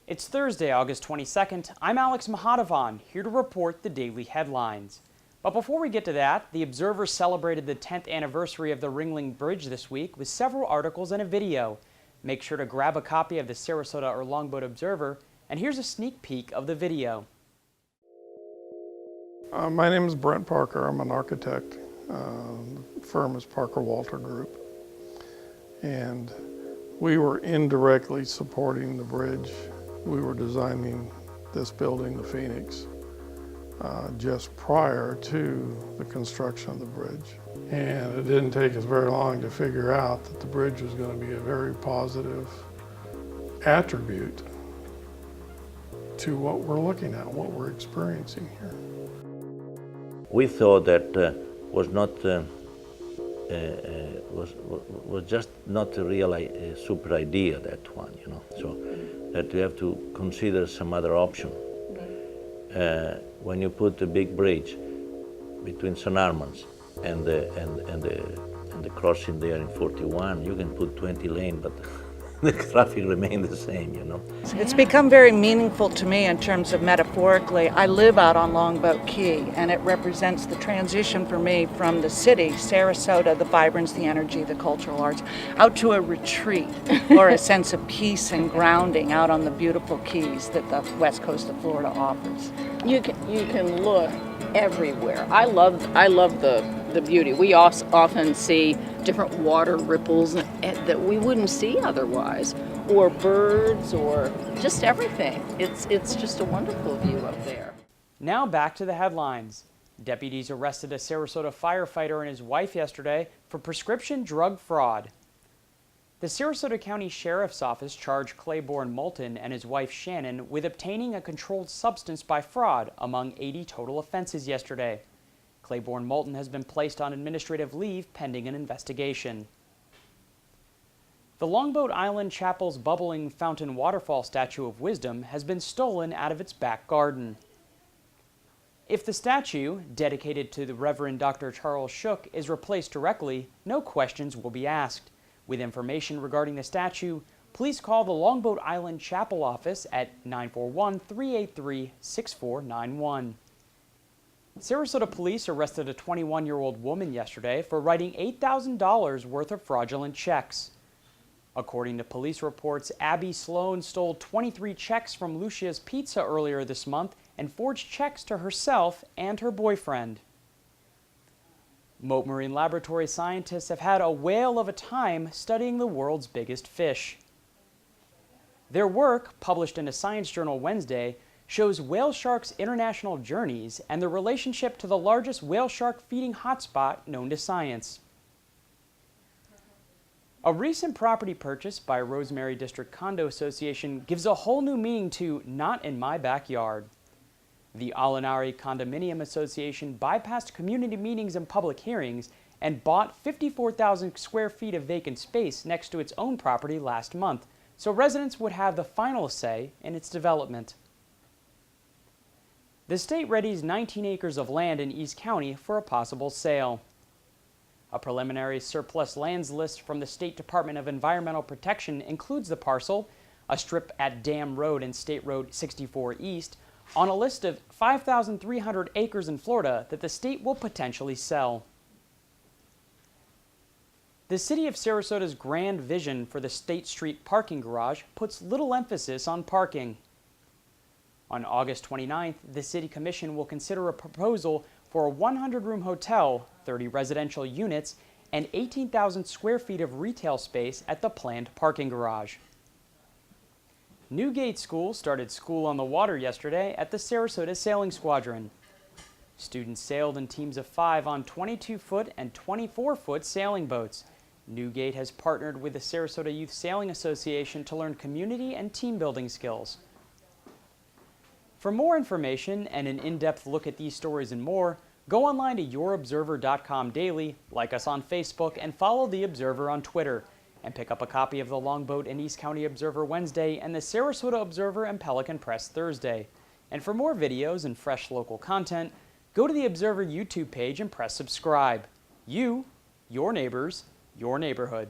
It's Thursday, August 22nd. I'm Alex Mahadavan, here to report the daily headlines. But before we get to that, the Observer celebrated the 10th anniversary of the Ringling Bridge this week with several articles and a video. Make sure to grab a copy of the Sarasota or Longboat Observer, and here's a sneak peek of the video. My name is Brent Parker. I'm an architect. The firm is Parker Walter Group. And we were indirectly supporting the bridge. We were designing this building, the Phoenix, just prior to the construction of the bridge. And it didn't take us very long to figure out that the bridge was going to be a very positive attribute to what we're looking at, what we're experiencing here. We thought that was just not a real super idea, that one, you know. So that you have to consider some other option. When you put a big bridge between St. Armand's and the crossing there in 41, you can put 20 lanes, but the traffic remains the same, you know. It's become very meaningful to me in terms of metaphorically. I live out on Longboat Key, and it represents the transition for me from the city, Sarasota, the vibrance, the energy, the cultural arts, out to a retreat or a sense of peace and grounding out on the beautiful keys that the west coast of Florida offers. You can look everywhere. I love the beauty. We often see different water ripples that we wouldn't see otherwise, or birds, or just everything. It's just a wonderful view up there. Now back to the headlines. Deputies arrested a Sarasota firefighter and his wife yesterday for prescription drug fraud. The Sarasota County Sheriff's Office charged Claiborne Moulton and his wife Shannon with obtaining a controlled substance by fraud among 80 total offenses yesterday. Claiborne Moulton has been placed on administrative leave pending an investigation. The Longboat Island Chapel's bubbling fountain waterfall statue of wisdom has been stolen out of its back garden. If the statue, dedicated to the Reverend Dr. Charles Shook, is replaced directly, no questions will be asked. With information regarding the statue, please call the Longboat Island Chapel office at 941-383-6491. Sarasota police arrested a 21-year-old woman yesterday for writing $8,000 worth of fraudulent checks. According to police reports, Abby Sloan stole 23 checks from Lucia's Pizza earlier this month and forged checks to herself and her boyfriend. Mote Marine Laboratory scientists have had a whale of a time studying the world's biggest fish. Their work, published in a science journal Wednesday, shows whale sharks' international journeys and their relationship to the largest whale shark feeding hotspot known to science. A recent property purchase by Rosemary District Condo Association gives a whole new meaning to "not in my backyard." The Alinari Condominium Association bypassed community meetings and public hearings and bought 54,000 square feet of vacant space next to its own property last month, so residents would have the final say in its development. The state readies 19 acres of land in East County for a possible sale. A preliminary surplus lands list from the State Department of Environmental Protection includes the parcel, a strip at Dam Road and State Road 64 East, on a list of 5,300 acres in Florida that the state will potentially sell. The City of Sarasota's grand vision for the State Street parking garage puts little emphasis on parking. On August 29th, the City Commission will consider a proposal for a 100-room hotel, 30 residential units, and 18,000 square feet of retail space at the planned parking garage. Newgate School started school on the water yesterday at the Sarasota Sailing Squadron. Students sailed in teams of 5 on 22-foot and 24-foot sailing boats. Newgate has partnered with the Sarasota Youth Sailing Association to learn community and team building skills. For more information and an in-depth look at these stories and more, go online to yourobserver.com daily, like us on Facebook, and follow The Observer on Twitter. And pick up a copy of the Longboat and East County Observer Wednesday and the Sarasota Observer and Pelican Press Thursday. And for more videos and fresh local content, go to the Observer YouTube page and press subscribe. You, your neighbors, your neighborhood.